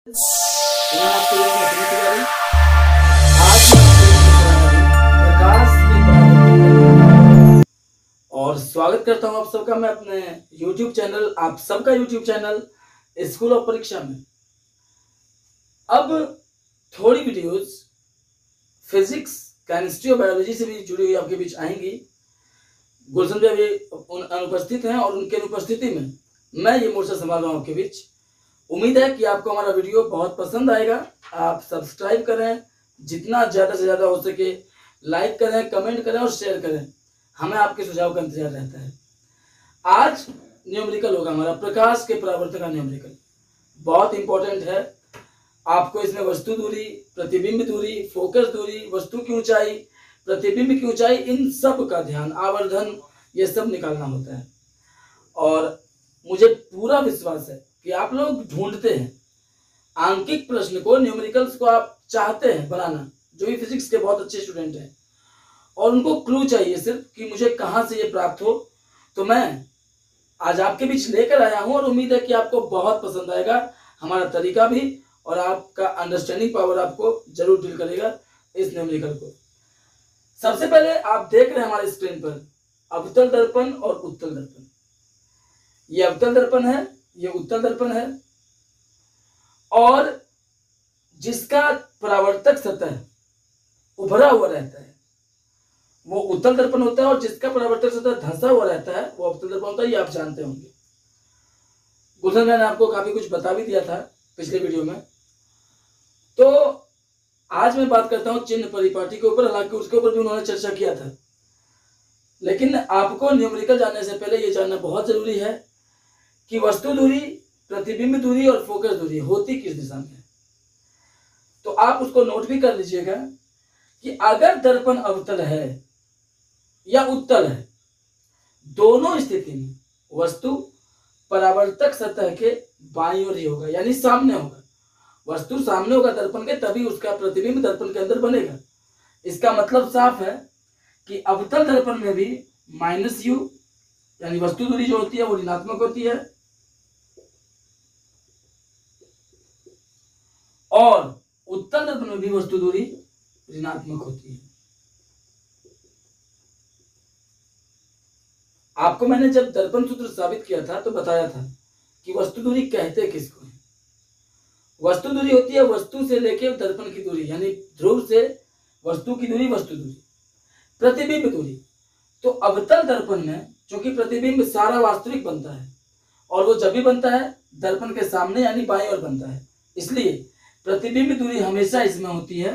मैं आपको एक नौकरी तैयारी आज मैं प्रकाश की पढ़ाई और स्वागत करता हूं आप सबका मैं अपने YouTube चैनल आप सबका YouTube चैनल स्कूल ऑफ परीक्षा में। अब थोड़ी वीडियोस फिजिक्स केमिस्ट्री और बायोलॉजी से भी जुड़ी हुई आपके बीच आएंगी। गुलशन भी अभी अनुपस्थित हैं और उनके अनुपस्थिति में मैं ये मोर्चा संभाल रहा हूँ आपके बीच। उम्मीद है कि आपको हमारा वीडियो बहुत पसंद आएगा। आप सब्सक्राइब करें, जितना ज़्यादा से ज़्यादा हो सके लाइक करें, कमेंट करें और शेयर करें। हमें आपके सुझाव का इंतजार रहता है। आज न्यूमेरिकल होगा हमारा प्रकाश के परावर्तक का न्यूमेरिकल। बहुत इंपॉर्टेंट है। आपको इसमें वस्तु दूरी, प्रतिबिंब दूरी, फोकस दूरी, वस्तु की ऊंचाई, प्रतिबिंब की ऊंचाई, इन सब का ध्यान, आवर्धन, ये सब निकालना होता है। और मुझे पूरा विश्वास है कि आप लोग ढूंढते हैं आंकिक प्रश्न को, न्यूमेरिकल्स को आप चाहते हैं बनाना, जो भी फिजिक्स के बहुत अच्छे स्टूडेंट हैं, और उनको क्लू चाहिए सिर्फ कि मुझे कहाँ से ये प्राप्त हो। तो मैं आज आपके बीच लेकर आया हूं और उम्मीद है कि आपको बहुत पसंद आएगा हमारा तरीका भी, और आपका अंडरस्टैंडिंग पावर आपको जरूर डील करेगा इस न्यूमेरिकल को। सबसे पहले आप देख रहे हैं हमारे स्क्रीन पर अवतल दर्पण और उत्तल दर्पण। ये अवतल दर्पण है, ये उत्तल दर्पण है, और जिसका परावर्तक सतह उभरा हुआ रहता है वो उत्तल दर्पण होता है, और जिसका परावर्तक सतह धंसा हुआ रहता है वो अवतल दर्पण होता है। ये आप जानते होंगे। गुलशन मैंने आपको काफी कुछ बता भी दिया था पिछले वीडियो में। तो आज मैं बात करता हूं चिन्ह परिपाटी के ऊपर, हालांकि उसके ऊपर भी उन्होंने चर्चा किया था, लेकिन आपको न्यूमेरिकल जानने से पहले ये जानना बहुत जरूरी है कि वस्तु दूरी, प्रतिबिंब दूरी और फोकस दूरी होती किस दिशा में है। तो आप उसको नोट भी कर लीजिएगा कि अगर दर्पण अवतल है या उत्तल है, दोनों स्थिति में वस्तु परावर्तक सतह के बाईं ओर ही होगा, यानी सामने होगा। वस्तु सामने होगा दर्पण के, तभी उसका प्रतिबिंब दर्पण के अंदर बनेगा। इसका मतलब साफ है कि अवतल दर्पण में भी -u यानी वस्तु दूरी जो होती है वो ऋणात्मक होती है, और उत्तल दर्पण में भी वस्तु दूरी ऋणात्मक होती है। आपको मैंने जब दर्पण सूत्र साबित किया था तो बताया था कि वस्तु दूरी कहते किसको है। वस्तु दूरी होती है वस्तु से लेकर दर्पण की दूरी, यानी ध्रुव से वस्तु की दूरी वस्तु दूरी। प्रतिबिंब दूरी तो अवतल दर्पण में चूंकि प्रतिबिंब सारा वास्तविक बनता है, और वो जब भी बनता है दर्पण के सामने यानी बाईं ओर बनता है, इसलिए प्रतिबिंब दूरी हमेशा इसमें होती है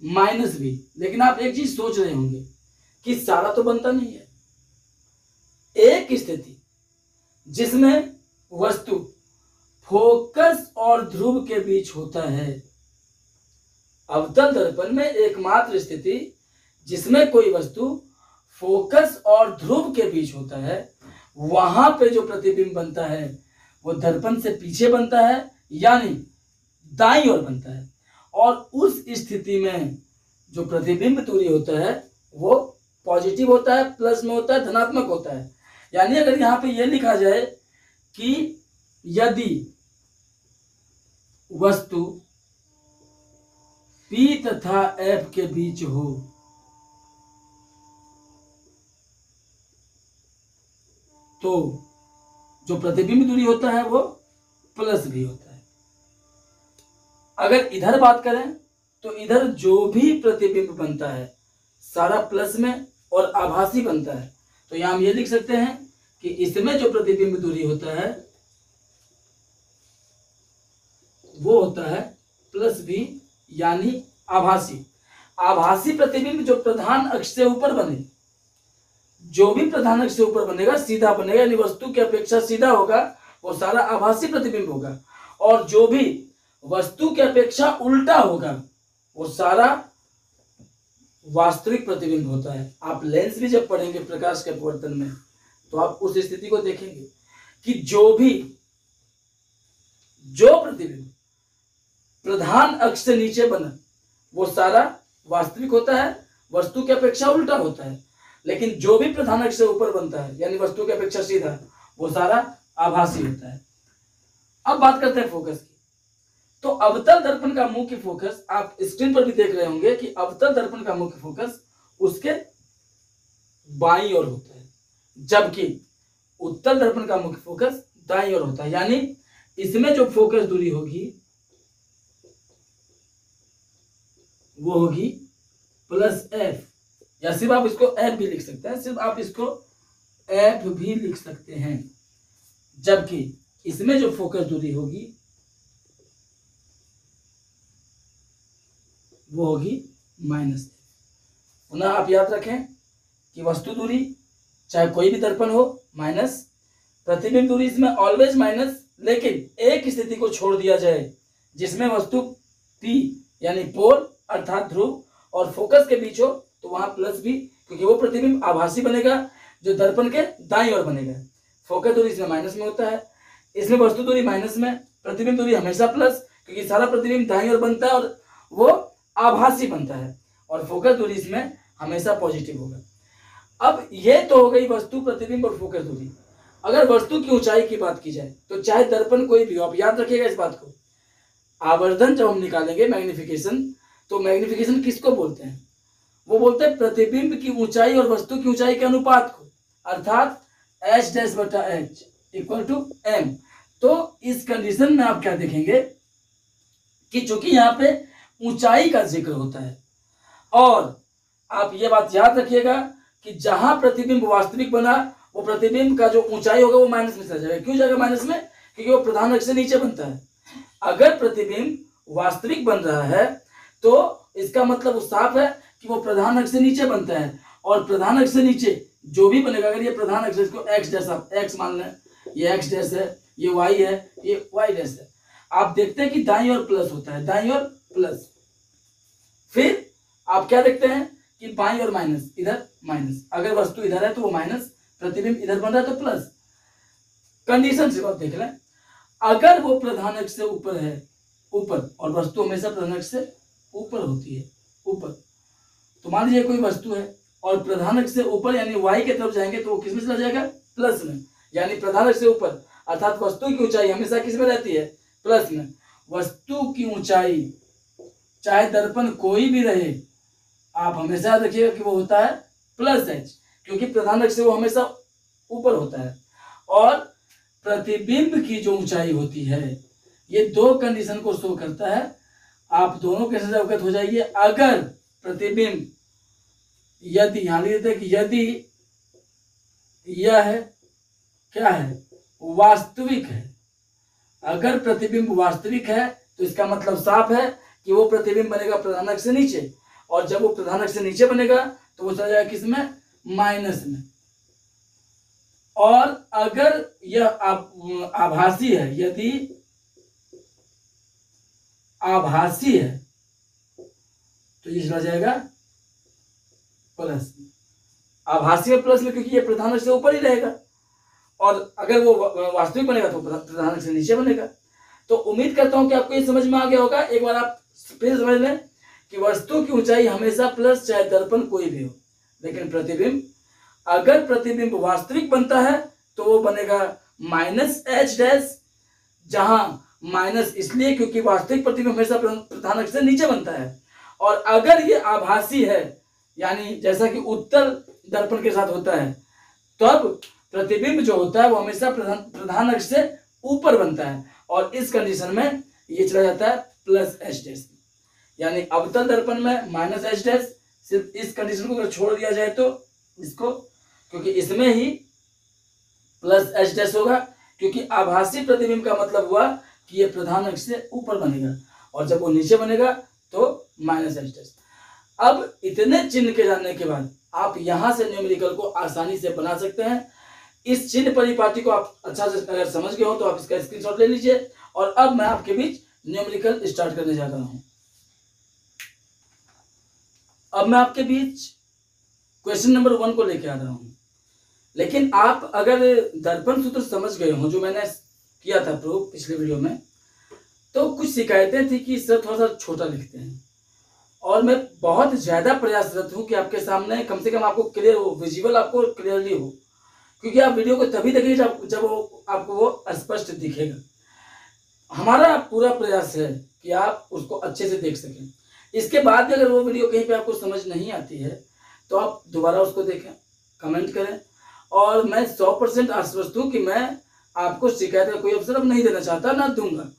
-v। लेकिन आप एक चीज सोच रहे होंगे कि सारा तो बनता नहीं है। एक स्थिति जिसमें वस्तु फोकस और ध्रुव के बीच होता है, अवतल दर्पण में एकमात्र स्थिति जिसमें कोई वस्तु फोकस और ध्रुव के बीच होता है, वहां पे जो प्रतिबिंब बनता है वो दर्पण से पीछे बनता है, यानी दाईं ओर बनता है। और उस स्थिति में जो प्रतिबिंब दूरी होता है वो पॉजिटिव होता है, प्लस में होता है, धनात्मक होता है। यानी अगर यहां पे ये लिखा जाए कि यदि वस्तु P तथा F के बीच हो तो जो प्रतिबिंब दूरी होता है वो +v होता है। अगर इधर बात करें तो इधर जो भी प्रतिबिंब बनता है सारा प्लस में और आभासी बनता है। तो यहां हम ये लिख सकते हैं कि इसमें जो प्रतिबिंब दूरी होता है वो होता है +v, यानी आभासी। आभासी प्रतिबिंब जो प्रधान अक्ष से ऊपर बने, जो भी प्रधान अक्ष से ऊपर बनेगा सीधा बनेगा, यानी वस्तु की अपेक्षा सीधा होगा, वो सारा आभासी प्रतिबिंब होगा। और जो भी वस्तु की अपेक्षा उल्टा होगा वो सारा वास्तविक प्रतिबिंब होता है। आप लेंस भी जब पढ़ेंगे प्रकाश के अपवर्तन में तो आप उस स्थिति को देखेंगे कि जो प्रतिबिंब प्रधान अक्ष से नीचे बना वो सारा वास्तविक होता है, वस्तु की अपेक्षा उल्टा होता है। लेकिन जो भी प्रधान अक्ष से ऊपर बनता है यानी वस्तु की अपेक्षा सीधा, वो सारा आभासी होता है। अब बात करते हैं फोकस की। तो अवतल दर्पण का मुख्य फोकस, आप स्क्रीन पर भी देख रहे होंगे कि अवतल दर्पण का मुख्य फोकस उसके बाईं ओर होता है, जबकि उत्तल दर्पण का मुख्य फोकस दाईं ओर होता है। यानी इसमें जो फोकस दूरी होगी वो होगी +f, या सिर्फ आप इसको f भी लिख सकते हैं, सिर्फ आप इसको f भी लिख सकते हैं, जबकि इसमें जो फोकस दूरी होगी वो होगी -f। पुनः आप याद रखें कि वस्तु दूरी चाहे कोई भी दर्पण हो माइनस, प्रतिबिंब दूरी इसमें ऑलवेज माइनस, लेकिन एक स्थिति को छोड़ दिया जाए जिसमें वस्तु P यानी पोल अर्थात ध्रुव और फोकस के बीच हो, तो वहां प्लस भी, क्योंकि वो प्रतिबिंब आभासी बनेगा जो दर्पण के दाईं ओर बनेगा। फोकस दूरी इसमें माइनस में होता है, इसमें वस्तु दूरी माइनस में, प्रतिबिंब दूरी हमेशा प्लस, क्योंकि सारा प्रतिबिंब दाईं ओर बनता है और वो आभासी बनता है, और फोकस दूरी इसमें हमेशा पॉजिटिव होगा। अब ये तो हो गई वस्तु, प्रतिबिंब और फोकस दूरी। अगर वस्तु की ऊंचाई की बात की जाए तो चाहे दर्पण कोई भी हो, आप याद रखिएगा इस बात को, आवर्धन जब हम निकालेंगे मैग्निफिकेशन, तो मैग्निफिकेशन किसको बोलते हैं? वो बोलते हैं प्रतिबिंब की ऊंचाई और वस्तु की ऊंचाई के अनुपात को, अर्थात h'/h = m। तो इस कंडीशन में आप क्या देखेंगे कि चूंकि यहाँ पे ऊंचाई का जिक्र होता है, और आप ये बात याद रखिएगा कि जहां प्रतिबिंब वास्तविक बना, वो प्रतिबिंब का जो ऊंचाई होगा वो माइनस में चला जाएगा। क्यों जाएगा माइनस में? क्योंकि वो प्रधान अक्ष से नीचे बनता है। अगर प्रतिबिंब वास्तविक बन रहा है तो इसका मतलब साफ है कि वो प्रधान अक्ष से नीचे बनता है, और प्रधान अक्ष से नीचे जो भी बनेगा, अगर ये प्रधान अक्ष इसको x जैसा x मान लें, ये x डैश है, ये y है, ये y डैश है, आप देखते हैं कि दाईं ओर प्लस होता है, दाईं ओर प्लस। फिर आप क्या देखते हैं कि बाईं ओर माइनस, इधर माइनस। अगर वस्तु इधर है तो वो माइनस, प्रतिबिंब इधर बन रहा है तो प्लस। कंडीशन से आप देख लें, अगर वो प्रधान अक्ष से ऊपर है, ऊपर, और वस्तु हमेशा प्रधान अक्ष से ऊपर होती है, ऊपर, तो मान लीजिए कोई वस्तु है और प्रधान अक्ष से ऊपर यानी y की तरफ जाएंगे तो वो किस में चला जाएगा? प्लस में। यानी प्रधान अक्ष से ऊपर अर्थात वस्तु की ऊंचाई हमेशा किस में रहती है? प्लस में। वस्तु की ऊंचाई चाहे दर्पण कोई भी रहे, आप हमेशा याद रखिएगा कि वो होता है +h, क्योंकि प्रधान अक्ष से वो हमेशा ऊपर होता है। और प्रतिबिंब की जो ऊंचाई होती है, ये दो कंडीशन को शो करता है। आप दोनों कैसे अवगत हो जाइए। अगर प्रतिबिंब, यदि यहां लिख देते हैं कि यदि यह क्या है? वास्तविक है। अगर प्रतिबिंब वास्तविक है तो इसका मतलब साफ है कि वो प्रतिबिंब बनेगा प्रधान अक्ष से नीचे, और जब वो प्रधान अक्ष से नीचे बनेगा तो वो चला जाएगा किसमें? माइनस में। और अगर यह आभासी है, यदि आभासी है तो ये चला जाएगा प्लस में। आभासी है प्लस में, क्योंकि ये प्रधान अक्ष से ऊपर ही रहेगा, और अगर वो वास्तविक बनेगा तो प्रधान अक्ष से नीचे बनेगा। तो उम्मीद करता हूं कि आपको ये समझ में आ गया होगा। एक बार आप फिर समझ लें कि वस्तु की ऊंचाई हमेशा प्लस, चाहे दर्पण कोई भी हो। लेकिन प्रतिबिंब, अगर प्रतिबिंब वास्तविक बनता है तो वो बनेगा -h', जहां माइनस इसलिए क्योंकि वास्तविक प्रतिबिंब हमेशा प्रधान अक्ष से नीचे बनता है। और अगर ये आभासी है, यानी जैसा कि उत्तल दर्पण के साथ होता है, तब प्रतिबिंब जो होता है वो हमेशा प्रधान अक्ष से ऊपर बनता है, और इस कंडीशन में ये चला जाता है +h'। यानी अवतल दर्पण में -h', सिर्फ इस कंडीशन को अगर छोड़ दिया जाए तो इसको, क्योंकि इसमें ही +h' होगा, क्योंकि आभासी प्रतिबिंब का मतलब हुआ कि ये प्रधान अक्ष से ऊपर बनेगा, और जब वो नीचे बनेगा तो -h'। अब इतने चिन्ह के जानने के बाद आप यहां से न्यूमेरिकल को आसानी से बना सकते हैं। इस चिन्ह परिपाटी को आप अच्छा से अगर समझ गए हो तो आप इसका स्क्रीनशॉट ले लीजिए। और अब मैं आपके बीच न्यूमेरिकल स्टार्ट करने जा रहा हूं। अब मैं आपके बीच क्वेश्चन नंबर 1 को लेके आ रहा हूं। लेकिन आप अगर दर्पण सूत्र समझ गए हो, जो मैंने किया था प्रूफ पिछले वीडियो में, तो कुछ शिकायतें थी कि सर थोड़ा सा छोटा लिखते हैं, और मैं बहुत ज़्यादा प्रयासरत हूँ कि आपके सामने कम से कम आपको क्लियर हो, विजुअल आपको क्लियरली हो, क्योंकि आप वीडियो को तभी देखेंगे जब वो आपको वो स्पष्ट दिखेगा। हमारा पूरा प्रयास है कि आप उसको अच्छे से देख सकें। इसके बाद भी अगर वो वीडियो कहीं पे आपको समझ नहीं आती है तो आप दोबारा उसको देखें, कमेंट करें, और मैं 100% आश्वस्त हूँ कि मैं आपको शिकायत का कोई अवसर अब नहीं देना चाहता, ना दूंगा।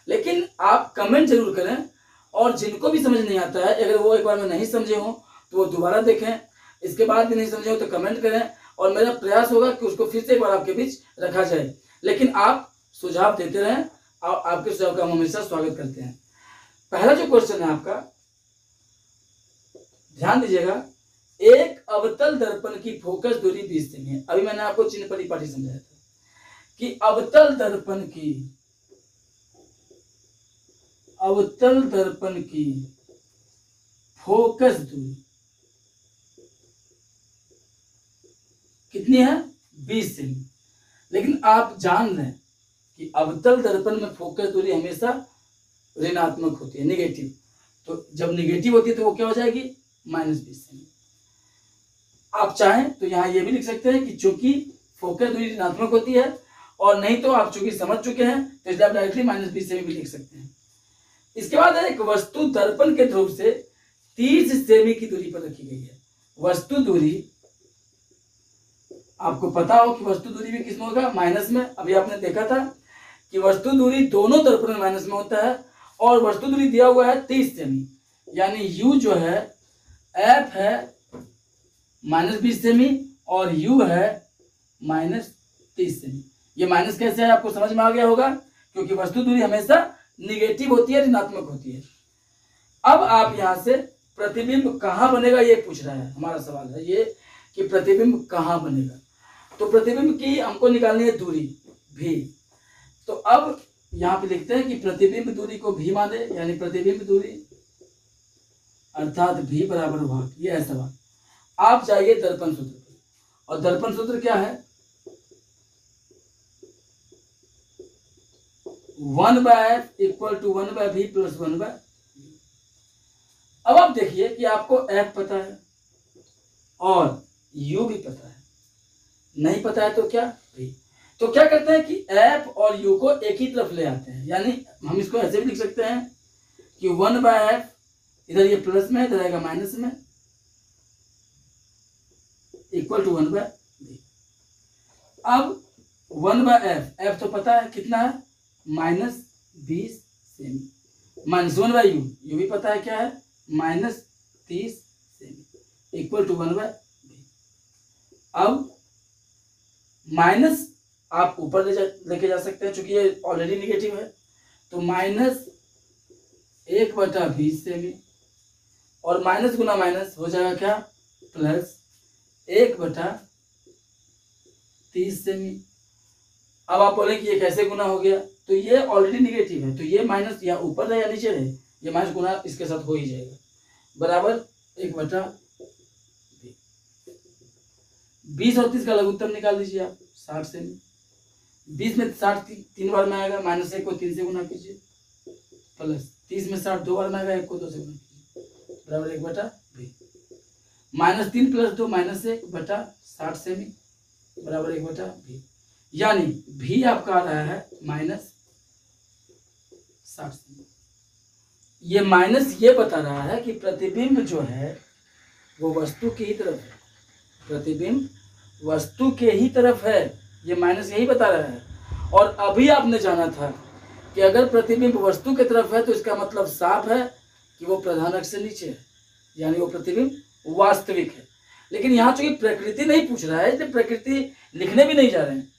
लेकिन आप कमेंट जरूर करें, और जिनको भी समझ नहीं आता है, अगर वो एक बार में नहीं समझे हों तो वो दोबारा देखें, इसके बाद भी नहीं समझे हो तो कमेंट करें, और मेरा प्रयास होगा कि उसको फिर से एक बार आपके बीच रखा जाए। लेकिन आप सुझाव देते रहें, और आपके सुझाव का हम हमेशा स्वागत करते हैं। पहला जो क्वेश्चन है आपका, ध्यान दीजिएगा, एक अवतल दर्पण की फोकस दूरी 20 सेमी है। अभी मैंने आपको चिन्ह परिपाटी समझाया था कि अवतल दर्पण की फोकस दूरी कितनी है? 20 सेमी। लेकिन आप जान लें कि अवतल दर्पण में फोकस दूरी हमेशा ऋणात्मक होती है, निगेटिव। तो जब निगेटिव होती है तो वो क्या हो जाएगी? -20 सेमी। आप चाहें तो यहाँ ये भी लिख सकते हैं कि चूंकि फोकस दूरी ऋणात्मक होती है, और नहीं तो आप चूंकि समझ चुके हैं तो इसलिए आप डायरेक्टली -20 सेमी भी लिख सकते हैं। इसके बाद एक वस्तु दर्पण के ध्रुव से 30 सेमी की दूरी पर रखी गई है। वस्तु दूरी, आपको पता हो कि वस्तु दूरी भी किसमें होगा? माइनस में। अभी आपने देखा था कि वस्तु दूरी दोनों दर्पण में माइनस में होता है, और वस्तु दूरी दिया हुआ है 30 सेमी, यानी u जो है f है -20 सेमी और u है -30 सेमी। ये माइनस कैसे है आपको समझ में आ गया होगा, क्योंकि वस्तु दूरी हमेशा निगेटिव होती है, ऋणात्मक होती है। अब आप यहां से प्रतिबिंब कहां बनेगा ये पूछ रहा है, हमारा सवाल है ये कि प्रतिबिंब कहां बनेगा। तो प्रतिबिंब की हमको निकालनी है दूरी भी। तो अब यहां पे लिखते हैं कि प्रतिबिंब दूरी को भी माने, यानी प्रतिबिंब दूरी अर्थात भी बराबर भाग, ये है सवाल। आप जाइए दर्पण सूत्र पर, और दर्पण सूत्र क्या है? 1/f = 1/v + 1/v। अब आप देखिए कि आपको f पता है और u भी पता है, नहीं पता है तो क्या? v। तो क्या करते हैं कि f और u को एक ही तरफ ले आते हैं, यानी हम इसको ऐसे भी लिख सकते हैं कि 1/f, इधर ये प्लस में, इधर आएगा माइनस में, = 1/v। अब 1/f, f तो पता है कितना है? -20 सेमी, -1/u, u भी पता है क्या है? -30 सेमी, = 1/v। अब माइनस आप ऊपर लेके जा सकते हैं, चूंकि ये ऑलरेडी निगेटिव है, तो -1/20 सेमी, और माइनस गुना माइनस हो जाएगा क्या? +1/30 सेमी। अब आप बोले कि ये कैसे गुना हो गया? तो ये ऑलरेडी निगेटिव है, तो ये माइनस या ऊपर रहे या नीचे रहे, ये माइनस गुना इसके साथ हो ही जाएगा, बराबर 1/20। 20 और 30 का लघुत्तम निकाल दीजिए आप, 60 सेमी। 20 में 60 3 बार में आएगा, -1 को 3 से गुना कीजिए, प्लस 30 में 60 2 बार में आएगा, 1 को 2 से गुना कीजिए, बराबर 1/20। -3 + 2 -1/60 सेमी, बराबर 1/20। यानी भी आपका आ रहा है -60 सेमी। ये माइनस ये बता रहा है कि प्रतिबिंब जो है वो वस्तु की ही तरफ है, प्रतिबिंब वस्तु के ही तरफ है, ये माइनस यही बता रहा है। और अभी आपने जाना था कि अगर प्रतिबिंब वस्तु की तरफ है तो इसका मतलब साफ है कि वो प्रधान अक्ष से नीचे है, यानी वो प्रतिबिंब वास्तविक है। लेकिन यहाँ चूंकि प्रकृति नहीं पूछ रहा है, इसलिए प्रकृति लिखने भी नहीं जा रहे हैं।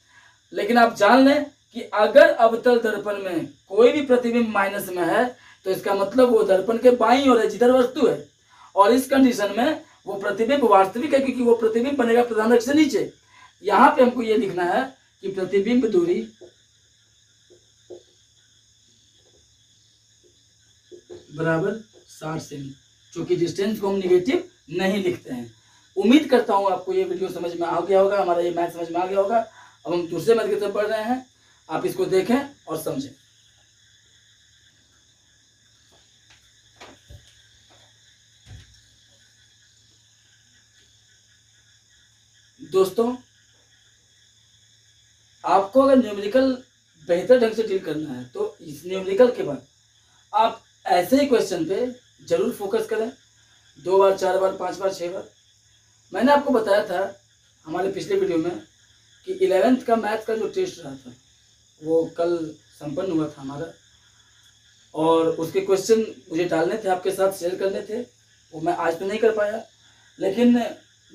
लेकिन आप जान लें कि अगर अवतल दर्पण में कोई भी प्रतिबिंब माइनस में है तो इसका मतलब वो दर्पण के बाईं ओर है जिधर वस्तु है, और इस कंडीशन में वो प्रतिबिंब वास्तविक है, क्योंकि वो प्रतिबिंब बनेगा प्रधान अक्ष से नीचे। यहाँ पे हमको ये लिखना है कि प्रतिबिंब दूरी बराबर 60 सेमी, क्योंकि डिस्टेंस को हम निगेटिव नहीं लिखते हैं। उम्मीद करता हूँ आपको ये वीडियो समझ में आ गया होगा, हमारा ये मैथ समझ में आ गया होगा। अब हम दूसरे मैथ की तरफ बढ़ रहे हैं, आप इसको देखें और समझें। दोस्तों, आपको अगर न्यूमेरिकल बेहतर ढंग से डील करना है तो इस न्यूमेरिकल के बाद आप ऐसे ही क्वेश्चन पे जरूर फोकस करें, 2 बार 4 बार 5 बार 6 बार। मैंने आपको बताया था हमारे पिछले वीडियो में कि 11th का मैथ का जो टेस्ट रहा था वो कल संपन्न हुआ था हमारा, और उसके क्वेश्चन मुझे डालने थे, आपके साथ शेयर करने थे। वो मैं आज तो नहीं कर पाया, लेकिन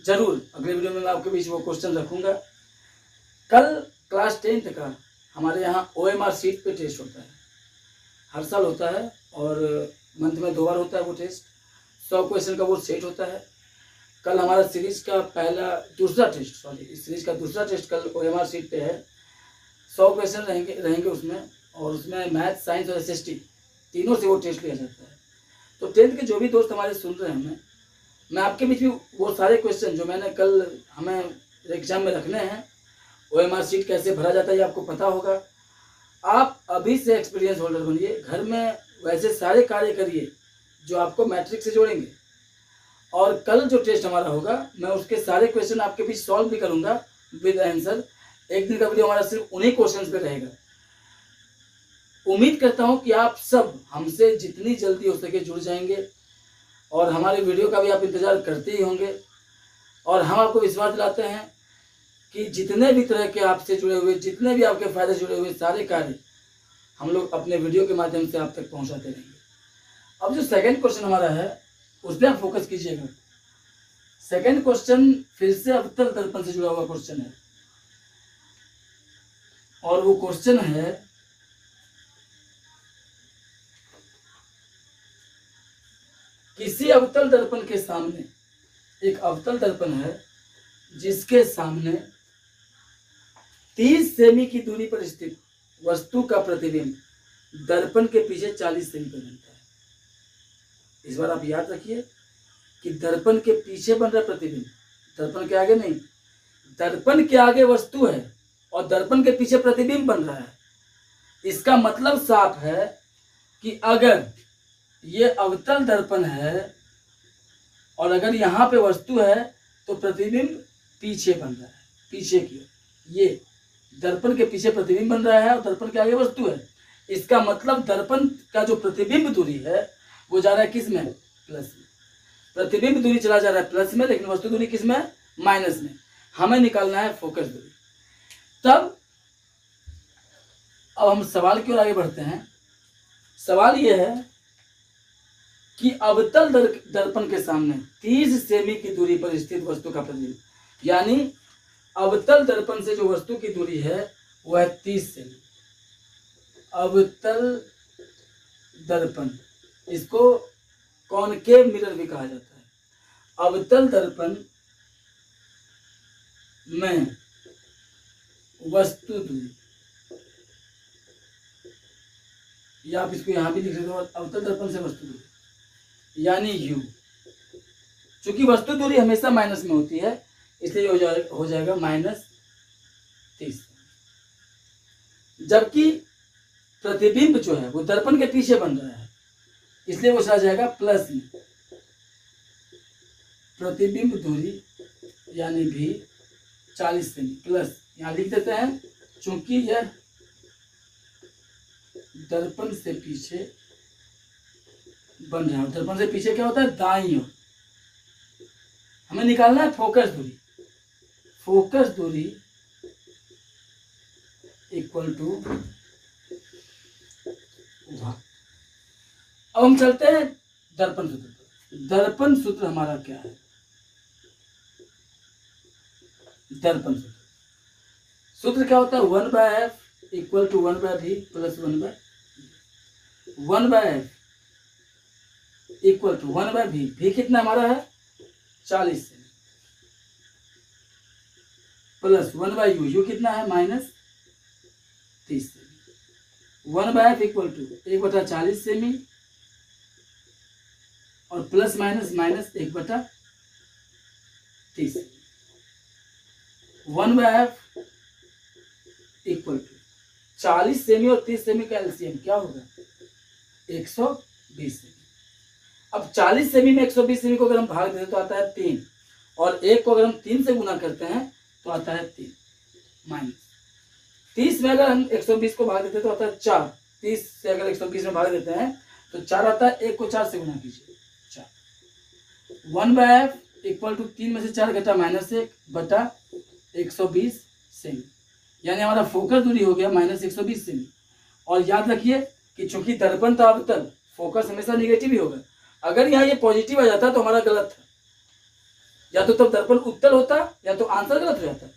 ज़रूर अगले वीडियो में मैं आपके बीच वो क्वेश्चन रखूँगा। कल क्लास 10th का हमारे यहाँ OMR शीट पे टेस्ट होता है, हर साल होता है और मंथ में 2 बार होता है वो टेस्ट। 100 क्वेश्चन का वो सेट होता है। कल हमारा सीरीज़ का इस सीरीज़ का दूसरा टेस्ट कल OMR शीट पे है। 100 क्वेश्चन रहेंगे उसमें, और उसमें मैथ, साइंस और SST तीनों से वो टेस्ट लिया जाता है। तो 10th के जो भी दोस्त हमारे सुन रहे हैं, मैं आपके बीच में वो सारे क्वेश्चन जो मैंने कल हमें एग्जाम में रखने हैं, OMR शीट कैसे भरा जाता है ये आपको पता होगा। आप अभी से एक्सपीरियंस होल्डर बनिए, घर में वैसे सारे कार्य करिए जो आपको मैट्रिक से जोड़ेंगे, और कल जो टेस्ट हमारा होगा मैं उसके सारे क्वेश्चन आपके बीच सॉल्व भी करूँगा विद आंसर। एक दिन का वीडियो हमारा सिर्फ उन्हीं क्वेश्चन पे रहेगा। उम्मीद करता हूँ कि आप सब हमसे जितनी जल्दी हो सके जुड़ जाएंगे, और हमारे वीडियो का भी आप इंतज़ार करते ही होंगे। और हम आपको विश्वास दिलाते हैं कि जितने भी तरह के आपसे जुड़े हुए, जितने भी आपके फ़ायदे जुड़े हुए सारे कार्य हम लोग अपने वीडियो के माध्यम से आप तक पहुंचाते रहेंगे। अब जो सेकंड क्वेश्चन हमारा है उस पर आप फोकस कीजिएगा। सेकंड क्वेश्चन फिर से अवतल दर्पण से जुड़ा हुआ क्वेश्चन है, और वो क्वेश्चन है किसी अवतल दर्पण के सामने, एक अवतल दर्पण है जिसके सामने 30 सेमी की दूरी पर स्थित वस्तु का प्रतिबिंब दर्पण के पीछे 40 सेमी पर बनता है। इस बार आप याद रखिए कि दर्पण के पीछे बन रहा प्रतिबिंब, दर्पण के आगे नहीं। दर्पण के आगे वस्तु है और दर्पण के पीछे प्रतिबिंब बन रहा है। इसका मतलब साफ है कि अगर ये अवतल दर्पण है और अगर यहाँ पे वस्तु है तो प्रतिबिंब पीछे बन रहा है, पीछे की ओर। ये दर्पण के पीछे प्रतिबिंब बन रहा है और दर्पण के आगे वस्तु है। इसका मतलब दर्पण का जो प्रतिबिंब दूरी है वो जा रहा है किस में? प्लस में। प्रतिबिंब दूरी चला जा रहा है प्लस में, लेकिन वस्तु दूरी किस में? माइनस में। हमें निकालना है फोकस दूरी। तब अब हम सवाल की ओर आगे बढ़ते हैं। सवाल यह है कि अवतल दर्पण के सामने 30 सेमी की दूरी पर स्थित वस्तु का प्रतिबिंब, यानी अवतल दर्पण से जो वस्तु की दूरी है वह है 30 सेमी। अवतल दर्पण, इसको कॉनकेव मिरर भी कहा जाता है। अवतल दर्पण में वस्तु दूरी, या आप इसको यहां भी लिख सकते हो, अवतल दर्पण से वस्तु दूरी यानी U। चूंकि वस्तु दूरी हमेशा माइनस में होती है इसलिए हो जाएगा -30। जबकि प्रतिबिंब जो है वो दर्पण के पीछे बन रहा है इसलिए वो चला जाएगा प्लस में। प्रतिबिंब दूरी यानी भी 40 सेमी प्लस, यहां लिख देते हैं चूंकि यह दर्पण से पीछे बन रहा है। दर्पण से पीछे क्या होता है? दाईं ओर। हमें निकालना है फोकस दूरी। फोकस दूरी इक्वल टू, अब हम चलते हैं दर्पण सूत्र पर। दर्पण सूत्र हमारा क्या है? दर्पण सूत्र, सूत्र क्या होता है? 1/f equal to 1/v plus 1/v। 1/f equal to 1/v। भी कितना हमारा है? 40 सेमी प्लस 1/u। u कितना है? -30 cm. 1/f equal to 1/40 cm और plus minus -1/30 cm. 1/f equal to 40 cm और 30 सेमी का एलसीएम क्या होगा? 120 सेमी। अब 40 सेमी में 120 सेमी को अगर हम भाग देते तो आता है 3, और 1 को अगर हम 3 से गुना करते हैं तो आता है 3 माइनस 30 में अगर हम 120 को भाग देते हैं तो आता है 4। 30 से अगर 120 में भाग देते हैं तो 4 आता है, 1 को 4 से गुना कीजिए 4। 1/f इक्वल टू 3 में से 4 घटा -1 बटा 120 सेमी, यानी हमारा फोकस दूरी हो गया -120 सेमी। और याद रखिए कि चूंकि दर्पण था अवतल, फोकस हमेशा निगेटिव ही होगा। अगर यहाँ ये पॉजिटिव आ जाता तो हमारा गलत था, या तो तब दर्पण उत्तल होता या तो आंसर गलत हो जाता।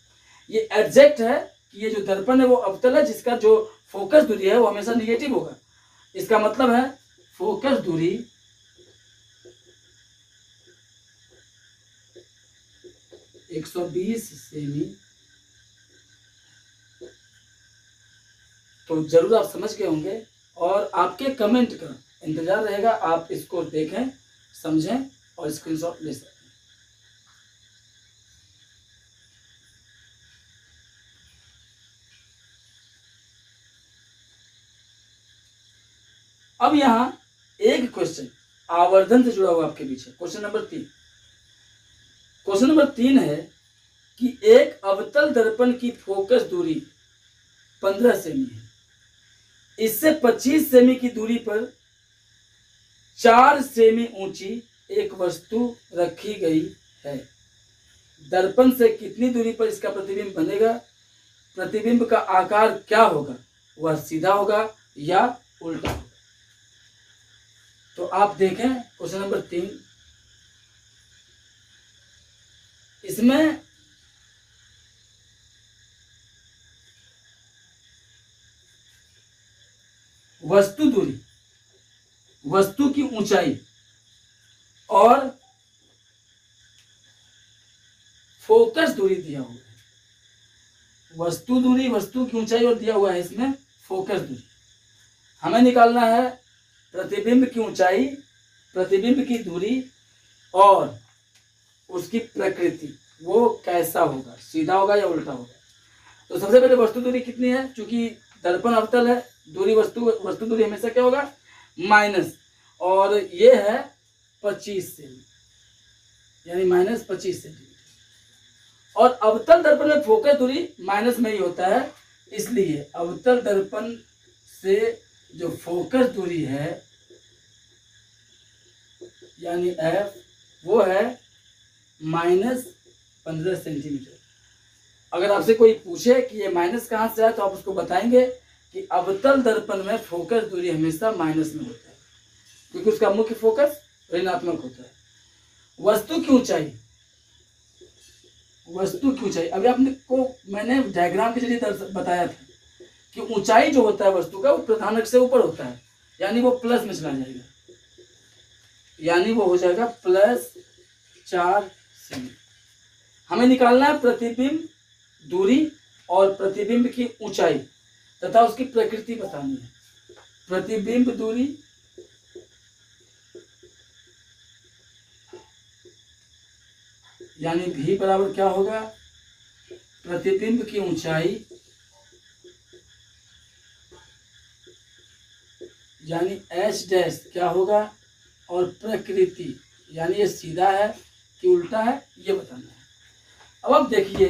ये एग्जैक्ट है कि ये जो दर्पण है वो अवतल है, जिसका जो फोकस दूरी है वो हमेशा निगेटिव होगा। इसका मतलब है फोकस दूरी एक 120 सेमी। तो जरूर आप समझ गए होंगे और आपके कमेंट का इंतजार रहेगा। आप इसको देखें, समझें और स्क्रीनशॉट ले सकते हैं। अब यहां एक क्वेश्चन आवर्धन से जुड़ा हुआ आपके पीछे, क्वेश्चन नंबर 3। क्वेश्चन नंबर 3 है कि एक अवतल दर्पण की फोकस दूरी 15 सेमी है। इससे 25 सेमी की दूरी पर 4 सेमी ऊंची एक वस्तु रखी गई है। दर्पण से कितनी दूरी पर इसका प्रतिबिंब बनेगा? प्रतिबिंब का आकार क्या होगा? वह सीधा होगा या उल्टा होगा? तो आप देखें क्वेश्चन नंबर 3, इसमें वस्तु दूरी, वस्तु की ऊंचाई और फोकस दूरी दिया हुआ है। वस्तु दूरी, वस्तु की ऊंचाई और दिया हुआ है इसमें फोकस दूरी। हमें निकालना है प्रतिबिंब की ऊंचाई, प्रतिबिंब की दूरी और उसकी प्रकृति, वो कैसा होगा, सीधा होगा या उल्टा होगा। तो सबसे पहले वस्तु दूरी कितनी है? क्योंकि दर्पण अवतल है, दूरी वस्तु दूरी हमेशा क्या होगा? माइनस, और ये है 25 सेमी, यानी -25 सेंटीमीटर। और अवतल दर्पण में फोकस दूरी माइनस में ही होता है, इसलिए अवतल दर्पण से जो फोकस दूरी है यानी F, वो है -15 सेंटीमीटर। अगर आपसे कोई पूछे कि ये माइनस कहाँ से आया तो आप उसको बताएंगे कि अवतल दर्पण में फोकस दूरी हमेशा माइनस में होता है, क्योंकि उसका मुख्य फोकस ऋणात्मक होता है। वस्तु की ऊंचाई, वस्तु की ऊंचाई अभी आपने को मैंने डायग्राम के जरिए बताया था कि ऊंचाई जो होता है वस्तु का वो प्रधान अक्ष से ऊपर होता है, यानी वो प्लस में चला जाएगा, यानी वो हो जाएगा +4 सेमी। हमें निकालना है प्रतिबिंब दूरी और प्रतिबिंब की ऊंचाई तथा उसकी प्रकृति बतानी है। प्रतिबिंब दूरी यानी भी बराबर क्या होगा? प्रतिबिंब की ऊंचाई यानी h' क्या होगा, और प्रकृति यानी ये सीधा है कि उल्टा है, ये बताना है। अब आप देखिए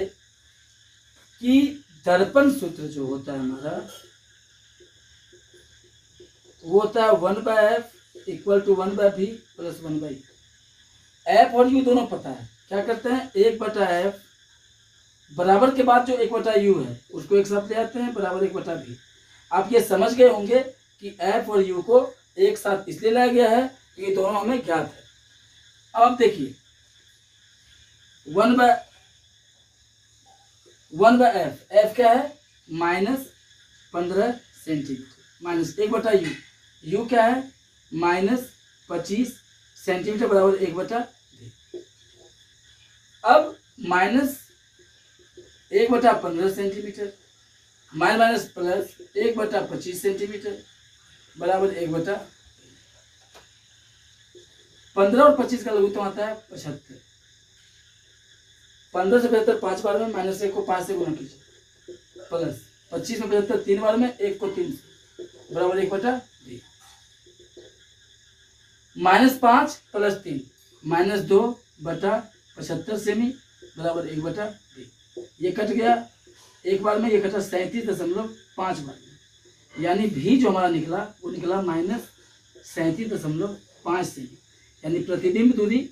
कि दर्पण सूत्र जो होता है हमारा, वो होता है 1/f equal to 1/v plus 1/e। f और u दोनों पता है, क्या करते हैं? 1/f बराबर के बाद जो 1/u है उसको एक साथ ले आते हैं, बराबर 1/v। आप ये समझ गए होंगे कि f और u को एक साथ इसलिए लाया गया है कि दोनों हमें ज्ञात है। अब आप देखिए 1/f, f क्या है? -15 सेंटीमीटर माइनस 1/u, u क्या है? -25 सेंटीमीटर बराबर 1/v। अब -1/15 सेंटीमीटर माइनस प्लस 1/25 सेंटीमीटर बराबर 1/15 और 25 का लघुत्तम आता है 75। 15 से 75 5 बार में, -1 को 5 से गुना कीजिए, प्लस 25 में 75 3 बार में, 1 को 3 से बराबर 1/v। -5 + 3 -2/75 सेमी बराबर 1/v। ये कट गया एक बार में, ये कटा 37.5 बार में, यानी भी जो हमारा निकला वो निकला -37.5 सेमी, यानी प्रतिबिंब दूरी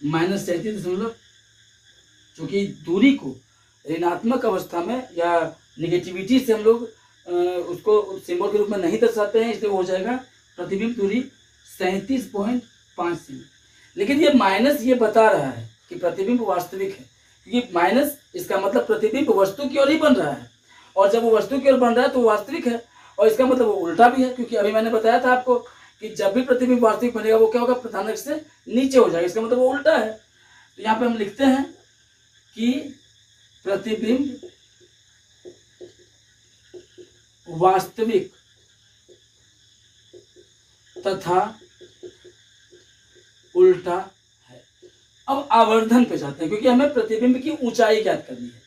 -37, चूंकि दूरी को ऋणात्मक अवस्था में या निगेटिविटी से हम लोग उसको सिंबल के रूप में नहीं दर्शाते हैं, इसलिए हो जाएगा प्रतिबिंब दूरी 37.5 सेमी। लेकिन ये माइनस ये बता रहा है कि प्रतिबिंब वास्तविक है, क्योंकि माइनस इसका मतलब प्रतिबिंब वस्तु की ओर ही बन रहा है, और जब वो वस्तु की ओर बन रहा है तो वास्तविक है, और इसका मतलब वो उल्टा भी है, क्योंकि अभी मैंने बताया था आपको कि जब भी प्रतिबिंब वास्तविक बनेगा वो क्या होगा, प्रधान अक्ष से नीचे हो जाएगा, इसका मतलब वो उल्टा है। तो यहाँ पे हम लिखते हैं कि प्रतिबिंब वास्तविक तथा उल्टा है। अब आवर्धन पे जाते हैं, क्योंकि हमें प्रतिबिंब की ऊंचाई ज्ञात करनी है,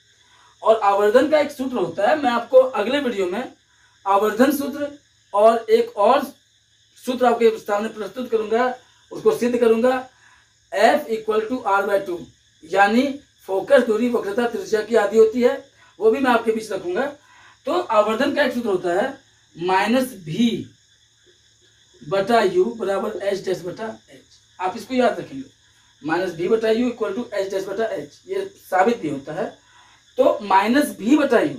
और आवर्धन का एक सूत्र होता है, मैं आपको अगले वीडियो में आवर्धन सूत्र और एक और सूत्र आपके सामने प्रस्तुत करूंगा, उसको सिद्ध करूंगा। F = R/2, यानी फोकस दूरी वक्रता त्रिज्या की आधी होती है, वो भी मैं आपके बीच रखूंगा। तो आवर्धन का एक सूत्र होता है -V/U = H'/H। आप इसको याद रखेंगे, -V/U = H'/H, ये साबित भी होता है। तो -V/U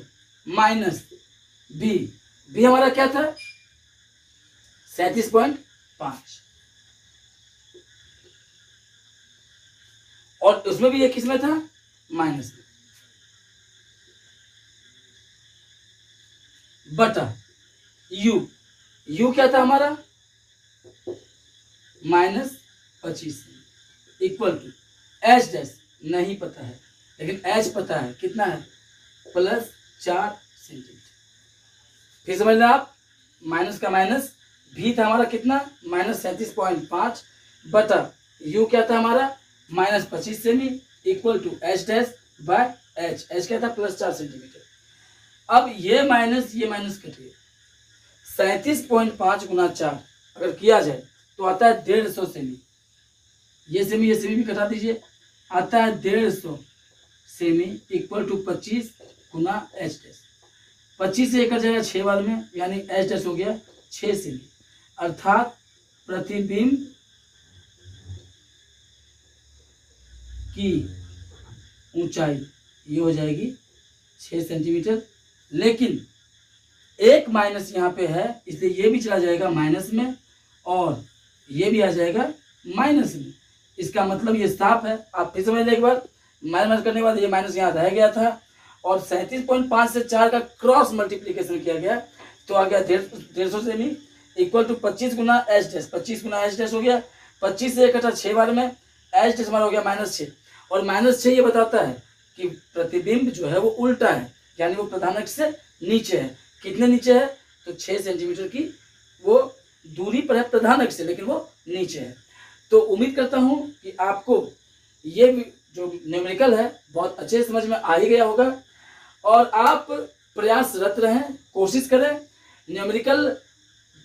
-V हमारा क्या था, 37.5, और उसमें भी ये किस में था, माइनस में, बटा U क्या था हमारा, -25 इक्वल टू H' नहीं पता है, लेकिन H पता है, कितना है, +4 सेंटीमीटर। फिर समझ लें आप, माइनस का माइनस, V था हमारा कितना, -37.5 बटा U क्या था हमारा, -25 cm equal to H' by H क्या था, +4 सेंटीमीटर। अब ये माइनस कट गया, 37.5 × 4 अगर किया जाए तो आता है 150 सेमी, ये सेमी भी कटा दीजिए, आता है 150 सेमी इक्वल टू 25 × H'। 25 से 1 कट जाएगा 6 बार में, यानी H' हो गया 6 सेमी, अर्थात प्रतिबिंब की ऊंचाई ये हो जाएगी 6 सेंटीमीटर। लेकिन एक माइनस यहाँ पे है, इसलिए ये भी चला जाएगा माइनस में, और ये भी आ जाएगा माइनस में। इसका मतलब ये साफ है, आप फिर समझ लें एक बार, माइनस करने के बाद ये माइनस यहाँ रह गया था, और 37.5 से 4 का क्रॉस मल्टीप्लीकेशन किया गया तो आ गया 150 semi equal to 25 × H'। 25 × H' हो गया, 25 से 1 कटा 6 बार में, H' हमारा हो गया -6, और -6 ये बताता है कि प्रतिबिंब जो है वो उल्टा है, यानी वो प्रधान अक्ष से नीचे है। कितने नीचे है, तो 6 सेंटीमीटर की वो दूरी पर है प्रधान अक्ष से, लेकिन वो नीचे है। तो उम्मीद करता हूँ कि आपको ये जो न्यूमेरिकल है बहुत अच्छे से समझ में आ ही गया होगा, और आप प्रयासरत रहें, कोशिश करें। न्यूमेरिकल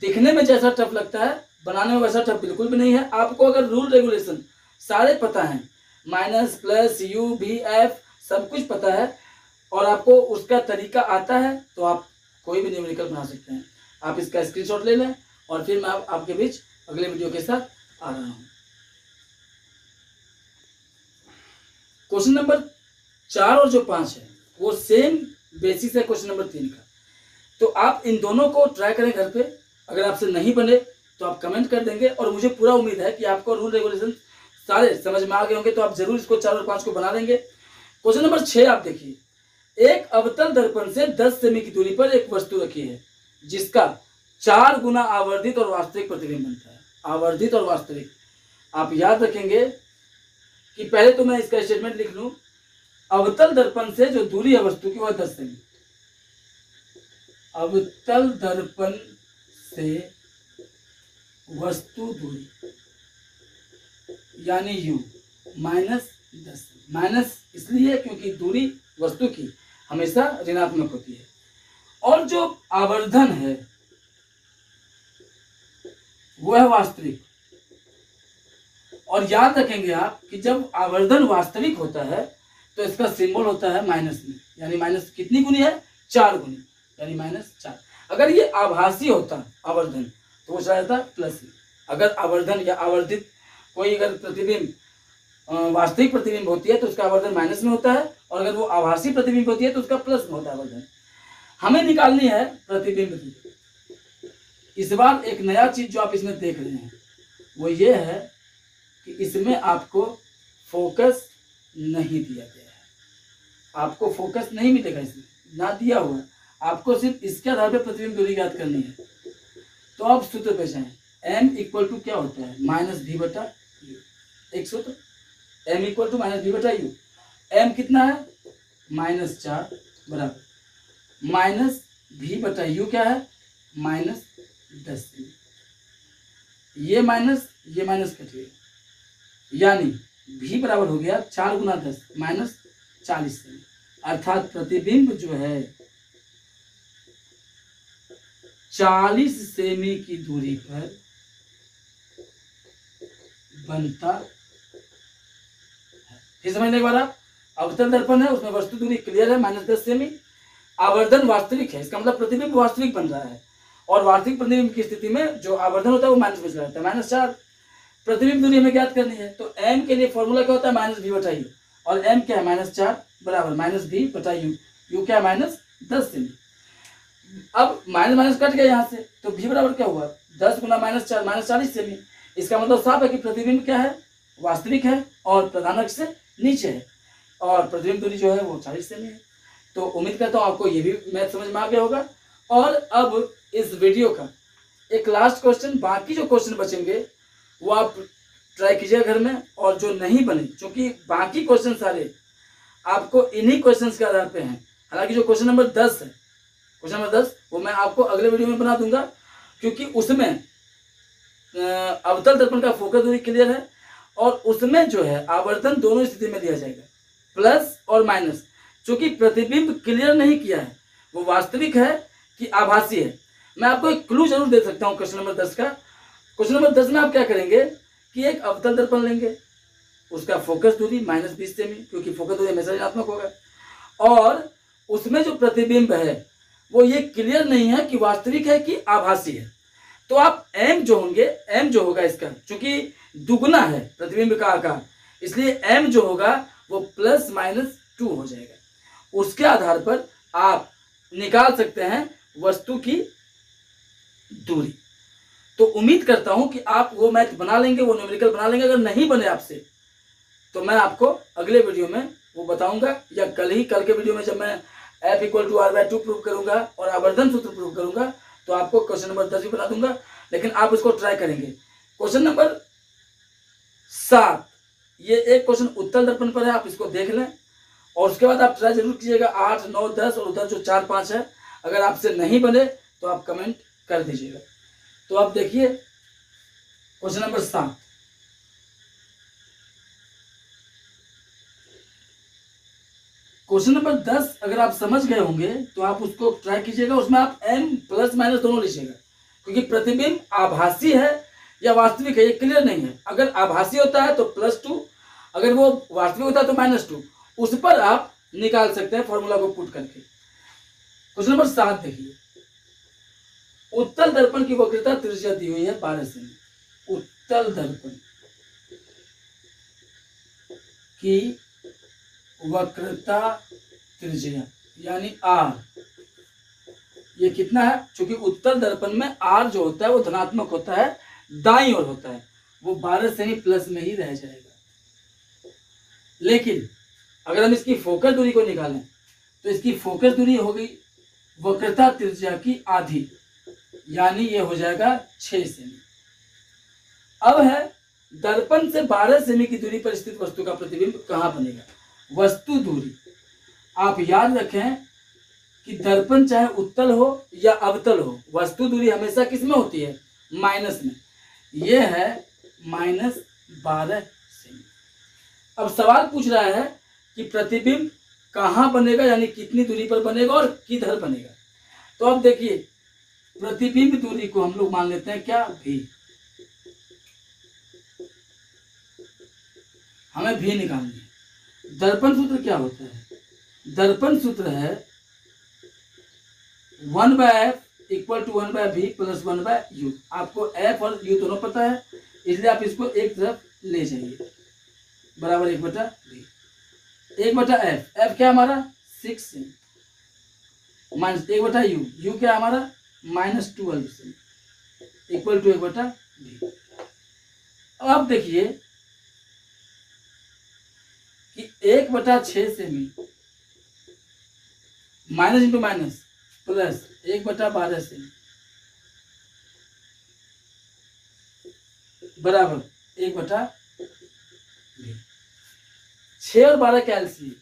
दिखने में जैसा टफ लगता है, बनाने में वैसा टफ बिल्कुल भी नहीं है। आपको अगर रूल रेगुलेशन सारे पता हैं, minus plus U V F सब कुछ पता है, और आपको उसका तरीका आता है, तो आप कोई भी न्यूमेरिकल बना सकते हैं। आप इसका स्क्रीनशॉट ले लें, और फिर मैं आपके बीच अगले वीडियो के साथ आ रहा हूँ। क्वेश्चन नंबर 4 और जो 5 है वो सेम बेसिस है क्वेश्चन नंबर 3 का। तो आप इन दोनों को ट्राई करें घर पे, अगर आपसे नहीं बने तो आप कमेंट कर देंगे, और मुझे पूरा उम्मीद है कि आपको रूल रेगुलेशन सारे समझ में आ गए होंगे, तो आप जरूर इसको 4 और 5 को बना लेंगे। क्वेश्चन नंबर 6 आप देखिए, एक अवतल दर्पण से 10 सेमी की दूरी पर एक वस्तु रखी है जिसका 4 गुना आवर्धित और वास्तविक प्रतिबिंब बनता है। आवर्धित और वास्तविक आप याद रखेंगे कि पहले तो मैं इसका स्टेटमेंट लिख लूं, अवतल दर्पण से जो दूरी है वस्तु की वह 10 सेमी, अवतल दर्पण से वस्तु दूरी यानी U -10, माइनस इसलिए क्योंकि दूरी वस्तु की हमेशा ऋणात्मक होती है, और जो आवर्धन है वो है वास्तविक, और याद रखेंगे आप कि जब आवर्धन वास्तविक होता है तो इसका सिंबल होता है माइनस में, यानी माइनस कितनी गुनी है, 4 गुनी, यानी -4। अगर ये आभासी होता आवर्धन तो वो चला जाता प्लस में। अगर आवर्धन या आवर्धित कोई अगर प्रतिबिंब वास्तविक प्रतिबिंब होती है तो उसका आवर्धन माइनस में होता है, और अगर वो आभासी प्रतिबिंब होती है तो उसका प्लस में होता है आवर्धन। हमें निकालनी है प्रतिबिंब की। इस बार एक नया चीज जो आप इसमें देख रहे हैं वो ये है कि इसमें आपको फोकस नहीं दिया गया है, आपको फोकस नहीं मिलेगा इसमें, ना दिया हुआ, आपको सिर्फ इसके आधार पर प्रतिबिंब दूरी ज्ञात करनी है। तो आप सूत्र पे जाएं, m इक्वल टू क्या होता है, -v/u। एक सूत्र m equal to -v/u। m कितना है, -4 बराबर -v/u क्या है, -10 ये माइनस कट गया, यानी v बराबर हो गया 4 गुना 10 -40 सेमी। अर्थात प्रतिबिंब जो है 40 सेमी की दूरी पर बनता है। फिर समझने के बाद आप, अवतल दर्पण है उसमें वस्तु दूरी क्लियर है -10 सेमी, आवर्धन वास्तविक है, इसका मतलब प्रतिबिंब वास्तविक बन रहा है, और वास्तविक प्रतिबिंब की स्थिति में जो आवर्धन होता है वो माइनस में चला जाता है, -4। प्रतिबिंब दूरी हमें ज्ञात करनी है, तो m के लिए फॉर्मूला क्या होता है, -v/u, और m क्या है, -4 बराबर -v/u, u क्या है, -10 सेमी। अब माइनस कट गया यहाँ से, तो v बराबर क्या हुआ, 10 गुना -4 -40 सेमी। इसका मतलब साफ है कि प्रतिबिंब क्या है, वास्तविक है, और प्रधान अक्ष से नीचे है, और प्रतिबिंब दूरी जो है वो 40 सेमी है। तो उम्मीद करता हूँ आपको ये भी मैथ समझ में आ गया होगा। और अब इस वीडियो का एक लास्ट क्वेश्चन, बाकी जो क्वेश्चन बचेंगे वो आप ट्राई कीजिए घर में, और जो नहीं बने, क्योंकि बाकी क्वेश्चन सारे आपको इन्हीं क्वेश्चंस के आधार पे हैं। हालांकि जो क्वेश्चन नंबर 10 है, क्वेश्चन नंबर 10 वो मैं आपको अगले वीडियो में बना दूंगा, क्योंकि उसमें अवतल दर्पण का फोकस दूरी क्लियर है, और उसमें जो है आवर्धन दोनों स्थिति में दिया जाएगा, प्लस और माइनस। चूंकि प्रतिबिंब क्लियर नहीं किया है, वो वास्तविक है कि आभासी है। मैं आपको एक क्लू जरूर दे सकता हूँ क्वेश्चन नंबर 10 का। क्वेश्चन नंबर 10 में आप क्या करेंगे कि एक अवतल दर्पण लेंगे, उसका फोकस दूरी -20 सेमी, क्योंकि फोकस दूरी हमेशा ऋणात्मक होगा, और उसमें जो प्रतिबिंब है वो ये क्लियर नहीं है कि वास्तविक है कि आभासी है। तो आप m जो होंगे, m जो होगा इसका, चूंकि दुगना है प्रतिबिंब का आकार, इसलिए m जो होगा वो +-2 हो जाएगा। उसके आधार पर आप निकाल सकते हैं वस्तु की दूरी। तो उम्मीद करता हूं कि आप वो मैथ बना लेंगे, वो न्यूमेरिकल बना लेंगे। अगर नहीं बने आपसे तो मैं आपको अगले वीडियो में वो बताऊंगा, या कल के वीडियो में जब मैं F = r/2 प्रूव करूंगा और आवर्धन सूत्र प्रूव करूंगा तो आपको क्वेश्चन नंबर 10 भी बना दूंगा, लेकिन आप उसको ट्राई करेंगे। क्वेश्चन नंबर 7, ये एक क्वेश्चन उत्तल दर्पण पर है, आप इसको देख लें, और उसके बाद आप ट्राई जरूर कीजिएगा 8, 9, 10 और उधर जो 4, 5 है। अगर आपसे नहीं बने तो आप कमेंट कर दीजिएगा। तो आप देखिए क्वेश्चन नंबर 7, क्वेश्चन नंबर 10 अगर आप समझ गए होंगे तो आप उसको ट्राई कीजिएगा। उसमें आप m +- दोनों लीजिएगा, क्योंकि प्रतिबिंब आभासी है या वास्तविक है ये क्लियर नहीं है। अगर आभासी होता है तो +2, अगर वो वास्तविक होता है तो -2। उस पर आप निकाल सकते हैं फॉर्मूला को पुट करके। क्वेश्चन नंबर 7 देखिए, उत्तल दर्पण की वक्रता त्रिज्या दी हुई है 12 सेमी। उत्तल दर्पण की वक्रता त्रिज्या यानी r, ये कितना है, चूंकि उत्तल दर्पण में r जो होता है वो धनात्मक होता है, दाईं ओर होता है, वो 12 सेमी प्लस में ही रह जाएगा। लेकिन अगर हम इसकी फोकस दूरी को निकालें तो इसकी फोकस दूरी हो गई वक्रता त्रिज्या की आधी, यानी ये हो जाएगा 6 सेमी। अब है दर्पण से 12 सेमी की दूरी पर स्थित वस्तु का प्रतिबिंब कहां बनेगा। वस्तु दूरी आप याद रखें कि दर्पण चाहे उत्तल हो या अवतल हो, वस्तु दूरी हमेशा किस में होती है, माइनस में। ये है -12 सेमी। अब सवाल पूछ रहा है कि प्रतिबिंब कहां बनेगा, यानी कितनी दूरी पर बनेगा और किधर बनेगा। तो अब देखिए प्रतिबिंब दूरी को हम लोग मान लेते हैं क्या, v। हमें भी निकालनी है। दर्पण सूत्र क्या होता है? दर्पण सूत्र है 1/f equal to 1/v plus 1/u। आपको f और u दोनों पता है, इसलिए आप इसको एक तरफ ले जाइए, बराबर 1/v 1/f। f क्या हमारा 6 सेमी माइनस 1/u, u क्या हमारा -12 सेमी इक्वल टू 1/v। अब देखिए कि 1/6 semi minus into minus plus 1/12 semi बराबर 1/v। 6 और 12 क्या एलसीएम?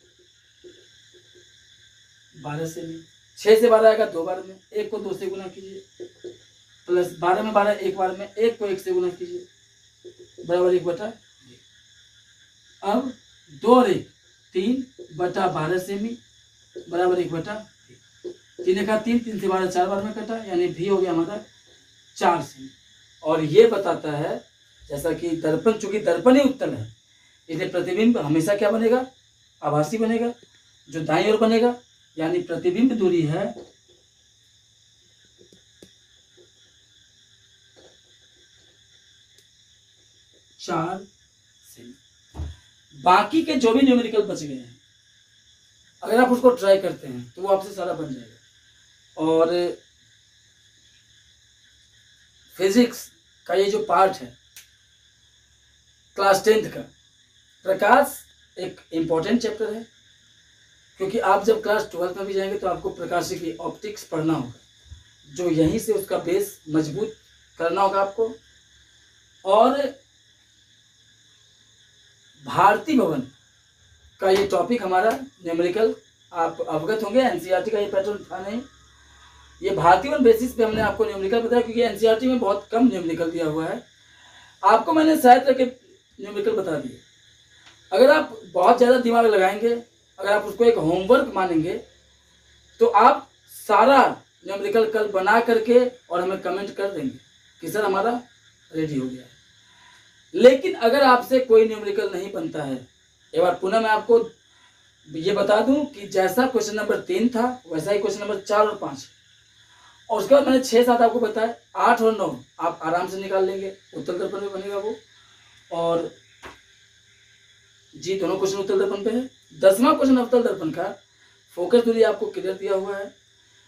12 सेमी। 6 से 12 आएगा 2 बार में, 1 को 2 से गुना कीजिए प्लस 12 में 12 एक बार में, 1 को 1 से गुना कीजिए बराबर 1/v। अब 2 और 1 3/12 सेमी बराबर 1/v। 3 का 3, 3 से 12 4 बार में कटा, यानी v हो गया हमारा 4 सेमी। और ये बताता है जैसा कि दर्पण, चूंकि दर्पण ही उत्तल है इसलिए प्रतिबिंब हमेशा क्या बनेगा? आभासी बनेगा। जो दाईं ओर बनेगा यानी प्रतिबिंब दूरी है 4 सेमी। बाकी के जो भी न्यूमेरिकल बच गए हैं अगर आप उसको ट्राई करते हैं तो वो आपसे सारा बन जाएगा। और फिजिक्स का ये जो पार्ट है क्लास 10th का, प्रकाश एक इम्पॉर्टेंट चैप्टर है, क्योंकि आप जब क्लास 12th में भी जाएंगे तो आपको प्रकाश की ऑप्टिक्स पढ़ना होगा, जो यहीं से उसका बेस मजबूत करना होगा आपको। और भारती भवन का ये टॉपिक हमारा न्यूमेरिकल, आप अवगत होंगे, एनसीईआरटी का ये पैटर्न था नहीं, ये भारतीय भवन बेसिस पे हमने आपको न्यूमेरिकल बताया, क्योंकि एनसीईआरटी में बहुत कम न्यूमेरिकल दिया हुआ है। आपको मैंने शायद करके न्यूमेरिकल बता दिए। अगर आप बहुत ज़्यादा दिमाग लगाएंगे, अगर आप उसको एक होमवर्क मानेंगे तो आप सारा न्यूमेरिकल कल बना करके और हमें कमेंट कर देंगे कि सर हमारा रेडी हो गया है। लेकिन अगर आपसे कोई न्यूमेरिकल नहीं बनता है, एक बार पुनः मैं आपको ये बता दूं कि जैसा क्वेश्चन नंबर 3 था वैसा ही क्वेश्चन नंबर 4 और 5, और उसके बाद मैंने 6, 7 आपको बताया, 8 और 9 आप आराम से निकाल लेंगे, उत्तल दर्पण में बनेगा वो। और जी दोनों क्वेश्चन उत्तल दर्पण पे है। 10वां क्वेश्चन अवतल दर्पण का फोकस दूरी आपको क्लियर दिया हुआ है,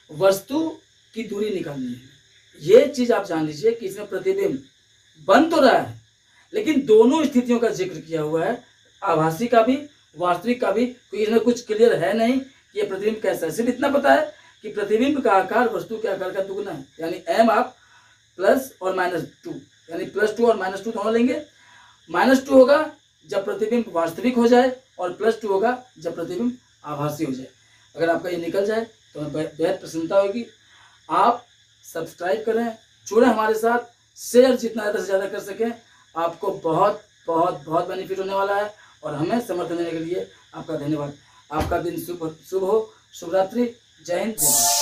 वस्तु की दूरी निकालनी है। ये चीज आप जान लीजिए कि इसमें प्रतिबिंब बन तो रहा है लेकिन दोनों स्थितियों का जिक्र किया हुआ है, आभासी का भी वास्तविक का भी, क्योंकि इसमें कुछ क्लियर है नहीं कि ये प्रतिबिंब कैसा है। सिर्फ इतना पता है कि प्रतिबिंब का आकार वस्तु के आकार का दुगुना है, यानी m आप प्लस और -2, यानी +2 और -2 दोनों लेंगे। -2 होगा जब प्रतिबिंब वास्तविक हो जाए और +2 होगा जब प्रतिबिंब आभासी हो जाए। अगर आपका ये निकल जाए तो हमें बेहद प्रसन्नता होगी। आप सब्सक्राइब करें, जुड़े हमारे साथ, शेयर जितना ज़्यादा से ज़्यादा कर सकें, आपको बहुत बहुत बहुत बेनिफिट होने वाला है। और हमें समर्थन देने के लिए आपका धन्यवाद। आपका दिन शुभ हो। शुभ रात्रि। जय हिंद, जय भारत।